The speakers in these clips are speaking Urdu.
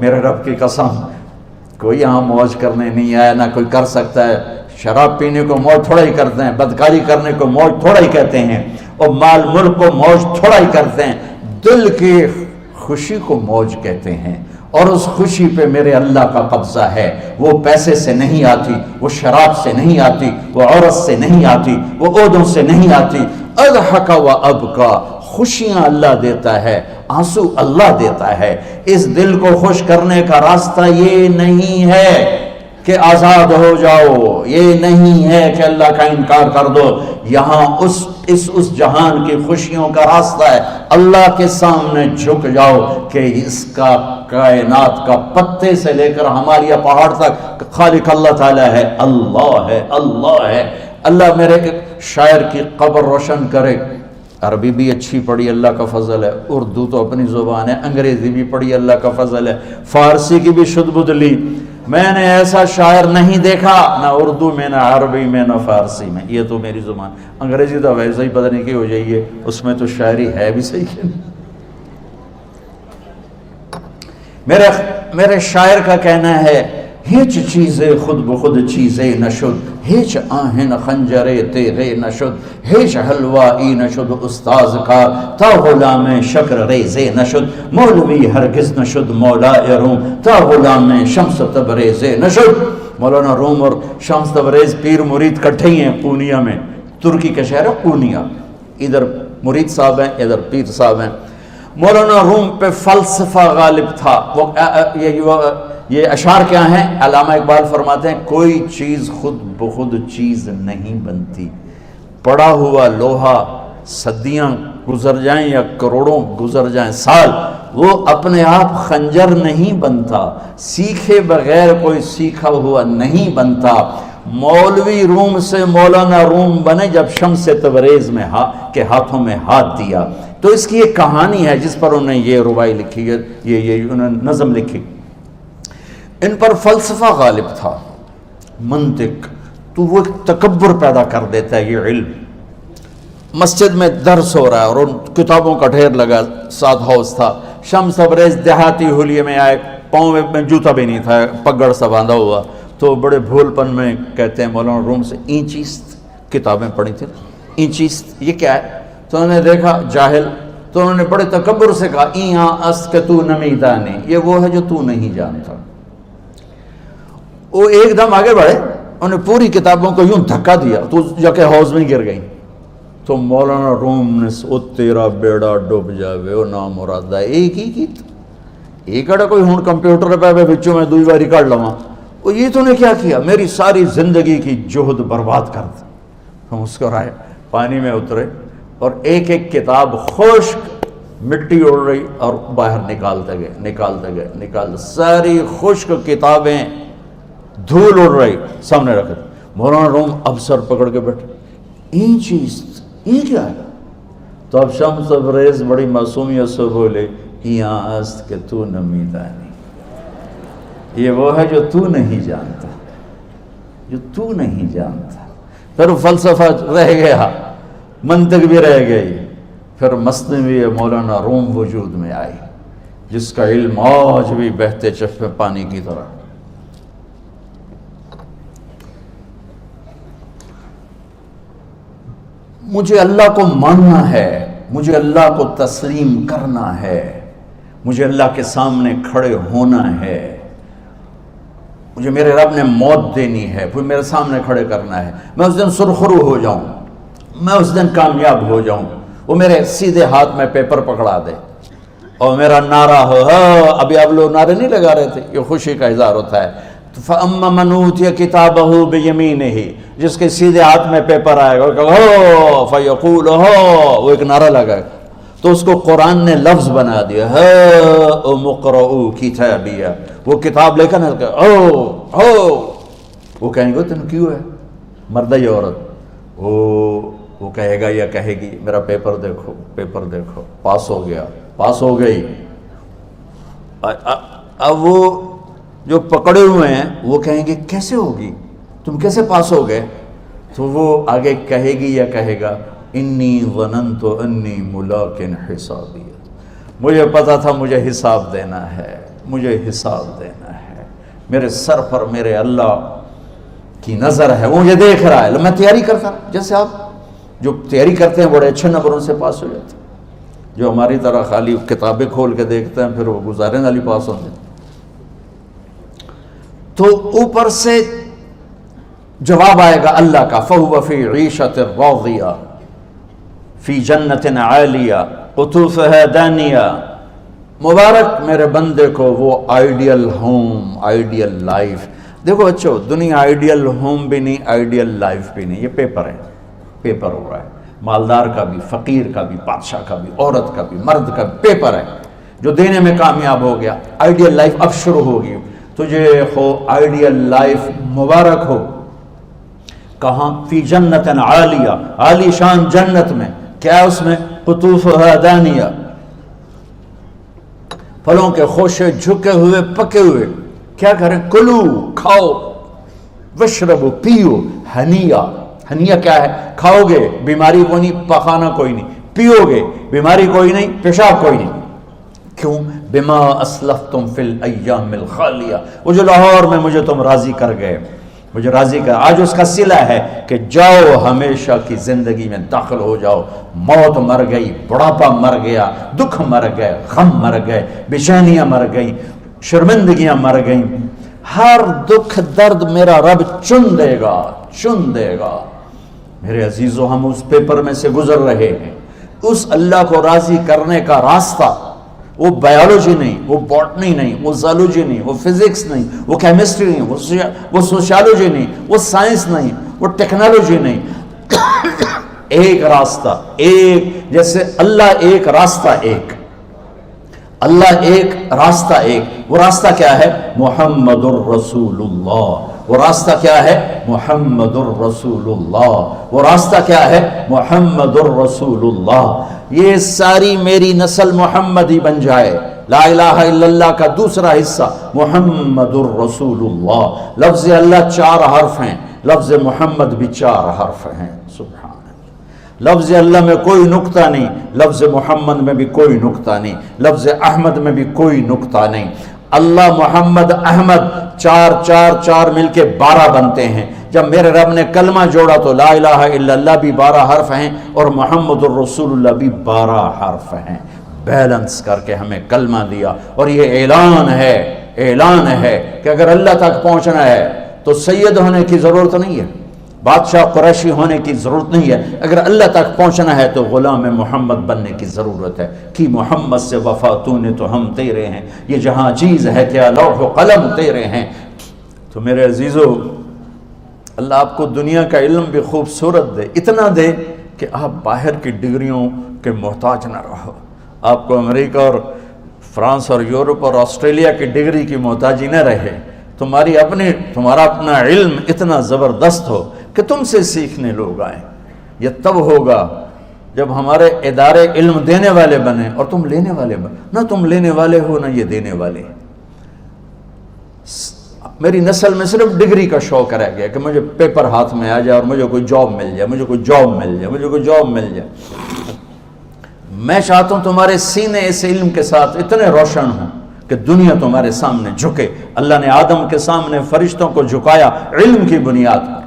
میرے رب کی قسم کوئی یہاں موج کرنے نہیں آیا، نہ کوئی کر سکتا ہے۔ شراب پینے کو موج تھوڑا ہی کرتے ہیں، بدکاری کرنے کو موج تھوڑا ہی کہتے ہیں، اور مال ملک کو موج تھوڑا ہی کرتے ہیں، دل کی خوشی کو موج کہتے ہیں۔ اور اس خوشی پہ میرے اللہ کا قبضہ ہے، وہ پیسے سے نہیں آتی، وہ شراب سے نہیں آتی، وہ عورت سے نہیں آتی، وہ عہدوں سے نہیں آتی۔ اضحک و ابکا، خوشیاں اللہ دیتا ہے، آنسو اللہ دیتا ہے۔ اس دل کو خوش کرنے کا راستہ یہ نہیں ہے کہ آزاد ہو جاؤ، یہ نہیں ہے کہ اللہ کا انکار کر دو۔ یہاں اس جہان کی خوشیوں کا راستہ ہے، اللہ کے سامنے جھک جاؤ کہ اس کا کائنات کا پتے سے لے کر ہمارے پہاڑ تک خالق اللہ تعالیٰ ہے، اللہ ہے، اللہ ہے۔ اللہ میرے شاعر کی قبر روشن کرے۔ عربی بھی اچھی پڑھی، اللہ کا فضل ہے، اردو تو اپنی زبان ہے، انگریزی بھی پڑھی، اللہ کا فضل ہے، فارسی کی بھی شد بد لی۔ میں نے ایسا شاعر نہیں دیکھا، نہ اردو میں، نہ عربی میں، نہ فارسی میں، یہ تو میری زبان۔ انگریزی تو ویسے ہی پتہ نہیں کی ہو جائیے، اس میں تو شاعری ہے بھی صحیح ہے۔ میرے شاعر کا کہنا ہے، ہیچ چیزیں خود بخود چیزیں نشد، ہیچ آہن خنجرے تیغے نشد، ہیچ حلوائی نشد استاذ کا، تا غلام شکر ریزے نشد، مولوی ہرگز نشد مولا روم، تا غلام شمس تبریزے نشد۔ مولانا روم اور شمس تبریز پیر مرید کٹھے ہی ہیں پونیا میں، ترکی کا شہر ہے پونیا، ادھر مرید صاحب ہیں، ادھر پیر صاحب ہیں۔ مولانا روم پہ فلسفہ غالب تھا۔ یہ اشعار کیا ہیں؟ علامہ اقبال فرماتے ہیں، کوئی چیز خود بخود چیز نہیں بنتی، پڑا ہوا لوہا صدیاں گزر جائیں یا کروڑوں گزر جائیں سال، وہ اپنے آپ خنجر نہیں بنتا، سیکھے بغیر کوئی سیکھا ہوا نہیں بنتا۔ مولوی روم سے مولانا روم بنے جب شمس تبریز میں کے ہاتھوں میں ہاتھ دیا۔ تو اس کی ایک کہانی ہے جس پر انہوں نے یہ ربائی لکھی ہے، یہ انہوں نے نظم لکھی۔ ان پر فلسفہ غالب تھا، منطق، تو وہ ایک تکبر پیدا کر دیتا ہے یہ علم۔ مسجد میں درس ہو رہا ہے اور ان کتابوں کا ڈھیر لگا، ساتھ ہاؤس تھا۔ شمس تبریز دیہاتی حلیے میں آئے، پاؤں میں جوتا بھی نہیں تھا، پگڑ سا باندھا ہوا، تو بڑے بھول پن میں کہتے ہیں مولانا روم سے، اینچیست کتابیں پڑھی تھیں، اینچیست یہ کیا ہے؟ تو انہوں نے دیکھا جاہل، تو انہوں نے بڑے تکبر سے کہا، ایہاں است کہ تو نمیدانی، یہ وہ ہے جو تو نہیں جانتا۔ وہ ایک دم آگے بڑھے، انہوں نے پوری کتابوں کو یوں دھکا دیا تو جا کے حوض میں گر گئی۔ تو مولانا روم نے او تیرا بیڑا ڈوب جاوے او نام مرادہ ایک ہی کی ایک اڑا کوئی ہون کمپیوٹر پہ بچوں میں دوئی باری کر لواں، وہ یہ تو نے کیا کیا، میری ساری زندگی کی جہد برباد کر دی۔ ہم مسکرائے، پانی میں اترے اور ایک ایک کتاب خشک مٹی اڑ رہی اور باہر نکالتے گئے، ساری خشک کتابیں دھول اڑ رہی سامنے رکھے۔ مولانا روم اب سر پکڑ کے بیٹھے، این چیز یہ کیا ہے؟ تو اب شمس تبریز بڑی معصومیت سے بولے، یہاں است کہ تو نمیدانی، یہ وہ ہے جو تو نہیں جانتا، جو تو نہیں جانتا۔ پھر فلسفہ رہ گیا، منطق بھی رہ گئی، پھر مثنوی مولانا روم وجود میں آئی، جس کا علم آج بھی بہتے چشمے پانی کی طرح۔ مجھے اللہ کو ماننا ہے، مجھے اللہ کو تسلیم کرنا ہے، مجھے اللہ کے سامنے کھڑے ہونا ہے، مجھے میرے رب نے موت دینی ہے، پھر میرے سامنے کھڑے کرنا ہے، میں اس دن سرخرو ہو جاؤں، میں اس دن کامیاب ہو جاؤں، وہ میرے سیدھے ہاتھ میں پیپر پکڑا دے اور میرا نعرہ ہو، ابھی آپ لوگ نعرے نہیں لگا رہے تھے، یہ خوشی کا اظہار ہوتا ہے۔ فَأَمَّا مَنْ أُوتِيَ كِتَابَهُ بِيَمِينِهِ، جس کے سیدھے ہاتھ میں پیپر آئے گا، فَيَقُولُ وہ ایک نعرہ لگائے گا، تو اس کو قرآن نے لفظ بنا دیا، هَاؤْمُ اقْرَءُوا كِتَابِيَهْ، وہ کتاب لے کر وہ کہیں گے تم کیوں ہے، مرد یا عورت، وہ کہے گا یا کہے گی میرا پیپر دیکھو، پیپر دیکھو، پاس ہو گیا، پاس ہو گئی۔ اب وہ جو پکڑے ہوئے ہیں وہ کہیں گے کیسے ہوگی، تم کیسے پاس ہو گئے؟ تو وہ آگے کہے گی یا کہے گا، انی ظننت انی ملاق حسابی، مجھے پتا تھا مجھے حساب دینا ہے، مجھے حساب دینا ہے، میرے سر پر میرے اللہ کی نظر ہے، وہ مجھے دیکھ رہا ہے۔ میں تیاری کرتا، جیسے آپ جو تیاری کرتے ہیں بڑے اچھے نمبروں سے پاس ہو جاتے ہیں، جو ہماری طرح خالی کتابیں کھول کے دیکھتے ہیں پھر وہ گزارے والی پاس ہوتے ہیں۔ تو اوپر سے جواب آئے گا اللہ کا، فَهُوَ فِي عِيشَةٍ رَاضِيَةٍ فِي جَنَّةٍ عَالِيَةٍ قُطُوفُهَا دَانِيَةٌ۔ مبارک میرے بندے کو وہ آئیڈیل ہوم، آئیڈیل لائف۔ دیکھو بچو، دنیا آئیڈیل ہوم بھی نہیں، آئیڈیل لائف بھی نہیں، یہ پیپر ہے، پیپر ہو رہا ہے، مالدار کا بھی، فقیر کا بھی، بادشاہ کا بھی، عورت کا بھی، مرد کا بھی پیپر ہے۔ جو دینے میں کامیاب ہو گیا، آئیڈیل لائف اب شروع ہوگی۔ تجھے ہو آئیڈیل لائف مبارک ہو۔ کہاں؟ فی جنت عالیہ، عالی شان جنت میں، کیا ہے اس میں؟ قطوفها دانیہ، پھلوں کے خوشے جھکے ہوئے پکے ہوئے۔ کیا کریں؟ کلو، کھاؤ، وشربو، پیو، ہنیا۔ ہنیا کیا ہے؟ کھاؤ گے بیماری کوئی نہیں، پخانہ کوئی نہیں، پیو گے بیماری کوئی نہیں، پیشاب کوئی نہیں۔ کیوں؟ بما اسلفتم فی الایام الخالیہ، وہ جو لاہور میں مجھے تم راضی کر گئے، مجھے راضی کر، آج اس کا صلہ ہے کہ جاؤ ہمیشہ کی زندگی میں داخل ہو جاؤ۔ موت مر گئی، بڑھاپا مر گیا، دکھ مر گئے، غم مر گئے، بے چینیاں مر گئیں، شرمندگیاں مر گئیں۔ ہر دکھ درد میرا رب چن دے گا، چن دے گا۔ میرے عزیزو، ہم اس پیپر میں سے گزر رہے ہیں۔ اس اللہ کو راضی کرنے کا راستہ، وہ بایولوجی نہیں، وہ باٹنی نہیں، وہ زالوجی نہیں، وہ فزکس نہیں، وہ کیمسٹری نہیں، وہ سوشیالوجی نہیں، وہ سائنس نہیں، وہ ٹیکنالوجی نہیں۔ ایک راستہ، ایک، جیسے اللہ ایک، راستہ ایک، اللہ ایک، راستہ ایک۔ وہ راستہ کیا ہے؟ محمد الرسول اللہ۔ وہ راستہ کیا ہے؟ محمد الرسول اللہ۔ وہ راستہ کیا ہے؟ محمد الرسول اللہ۔ یہ ساری میری نسل محمدی بن جائے۔ لا الہ الا اللہ کا دوسرا حصہ محمد الرسول اللہ۔ لفظ اللہ 4 حرف ہیں، لفظ محمد بھی 4 حرف ہیں۔ سبحان اللہ۔ لفظ اللہ میں کوئی نقطہ نہیں، لفظ محمد میں بھی کوئی نقطہ نہیں، لفظ احمد میں بھی کوئی نقطہ نہیں۔ اللہ، محمد، احمد، 4 4 4 مل کے 12 بنتے ہیں۔ جب میرے رب نے کلمہ جوڑا تو لا الہ الا اللہ بھی 12 حرف ہیں اور محمد الرسول اللہ بھی 12 حرف ہیں۔ بیلنس کر کے ہمیں کلمہ دیا، اور یہ اعلان ہے، اعلان ہے کہ اگر اللہ تک پہنچنا ہے تو سید ہونے کی ضرورت نہیں ہے، بادشاہ قریشی ہونے کی ضرورت نہیں ہے۔ اگر اللہ تک پہنچنا ہے تو غلام محمد بننے کی ضرورت ہے۔ کہ محمد سے وفا تو نے تو ہم تیرے ہیں، یہ جہاں چیز ہے کیا لوح و قلم تیرے ہیں۔ تو میرے عزیزو، اللہ آپ کو دنیا کا علم بھی خوبصورت دے، اتنا دے کہ آپ باہر کی ڈگریوں کے محتاج نہ رہو، آپ کو امریکہ اور فرانس اور یورپ اور آسٹریلیا کی ڈگری کی محتاجی نہ رہے، تمہارا اپنا علم اتنا زبردست ہو کہ تم سے سیکھنے لوگ آئیں۔ یہ تب ہوگا جب ہمارے ادارے علم دینے والے بنے اور تم لینے والے بنے، نہ تم لینے والے ہو نہ یہ دینے والے۔ میری نسل میں صرف ڈگری کا شوق رہ گیا کہ مجھے پیپر ہاتھ میں آ جائے اور مجھے کوئی جاب مل جائے، مجھے کوئی جاب مل جائے، مجھے کوئی جاب مل جائے۔ میں چاہتا ہوں تمہارے سینے اس علم کے ساتھ اتنے روشن ہوں کہ دنیا تمہارے سامنے جھکے۔ اللہ نے آدم کے سامنے فرشتوں کو جھکایا علم کی بنیاد پر،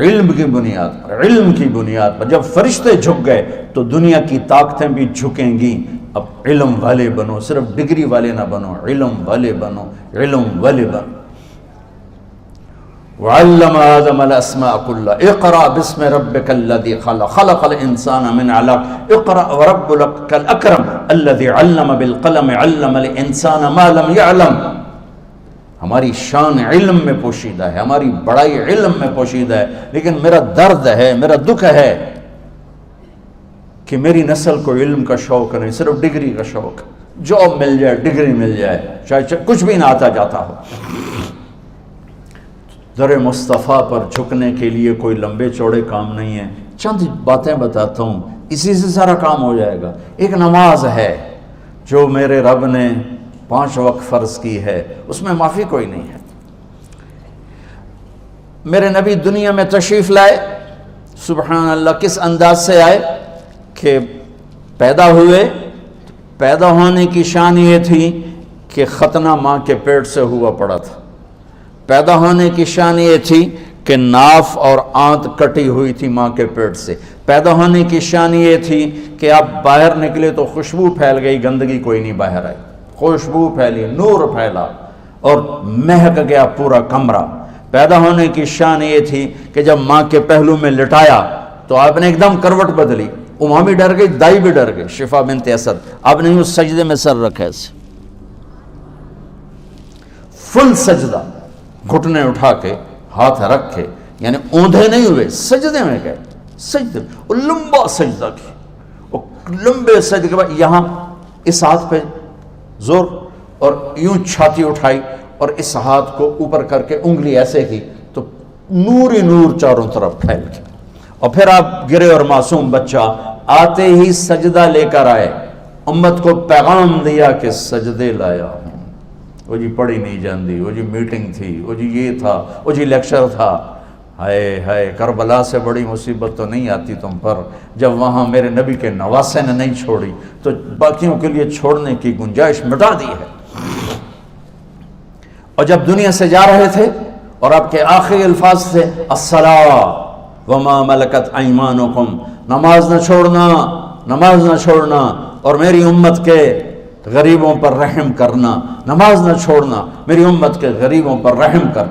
علم کی بنیاد پر، علم کی بنیاد پر۔ جب فرشتے جھک گئے تو دنیا کی طاقتیں بھی جھکیں گی۔ اب علم والے بنو، صرف ڈگری والے نہ بنو، علم والے بنو، علم والے بنو۔ وعلم آدم الاسماء كلها اقرأ باسم ربك الذي خلق خلق الانسان من علق اقرأ وربك الاكرم الذي علم بالقلم علم الانسان ما لم يعلم۔ ہماری شان علم میں پوشیدہ ہے، ہماری بڑائی علم میں پوشیدہ ہے، لیکن میرا درد ہے، میرا دکھ ہے کہ میری نسل کو علم کا شوق نہیں، صرف ڈگری کا شوق۔ جاب مل جائے، ڈگری مل جائے، چاہے کچھ بھی نہ آتا جاتا ہو۔ در مصطفیٰ پر جھکنے کے لیے کوئی لمبے چوڑے کام نہیں ہیں، چند باتیں بتاتا ہوں، اسی سے سارا کام ہو جائے گا۔ ایک نماز ہے جو میرے رب نے 5 وقت فرض کی ہے، اس میں معافی کوئی نہیں ہے۔ میرے نبی دنیا میں تشریف لائے، سبحان اللہ، کس انداز سے آئے کہ پیدا ہوئے، پیدا ہونے کی شان یہ تھی کہ ختنہ ماں کے پیٹ سے ہوا پڑا تھا۔ پیدا ہونے کی شان یہ تھی کہ ناف اور آنت کٹی ہوئی تھی ماں کے پیٹ سے۔ پیدا ہونے کی شان یہ تھی کہ آپ باہر نکلے تو خوشبو پھیل گئی، گندگی کوئی نہیں باہر آئی، خوشبو پھیلی، نور پھیلا اور مہک گیا پورا کمرہ۔ پیدا ہونے کی شان یہ تھی کہ جب ماں کے پہلو میں لٹایا تو آپ نے ایک دم کروٹ بدلی، اماں بھی ڈر گئی، دائی بھی ڈر گئی، شفا بنت اسد۔ آپ نے اس سجدے میں سر رکھا ایسے، فل سجدہ، گھٹنے اٹھا کے ہاتھ رکھے، یعنی اوندھے نہیں ہوئے، سجدے میں گئے، سجدے میں، وہ لمبا سجدہ کی، وہ لمبے سجدے کے بعد یہاں اس ہاتھ پہ زور اور یوں چھاتی اٹھائی اور اس ہاتھ کو اوپر کر کے انگلی ایسے کی تو نور ہی نور چاروں طرف پھیل گیا، اور پھر آپ گرے اور معصوم بچہ آتے ہی سجدہ لے کر آئے، امت کو پیغام دیا کہ سجدے لایا ہوں۔ وہ جی پڑھی نہیں جاندی، وہ جی میٹنگ تھی، وہ جی یہ تھا، وہ جی لیکچر تھا، ہائے ہائے کربلا سے بڑی مصیبت تو نہیں آتی تم پر جب وہاں میرے نبی کے نواسے نے نہیں چھوڑی تو باقیوں کے لیے چھوڑنے کی گنجائش مٹا دی ہے۔ اور جب دنیا سے جا رہے تھے اور آپ کے آخری الفاظ تھے الصلاۃ وما ملکت ایمانکم، نماز نہ چھوڑنا، نماز نہ چھوڑنا، اور میری امت کے غریبوں پر رحم کرنا، نماز نہ چھوڑنا، میری امت کے غریبوں پر رحم کر۔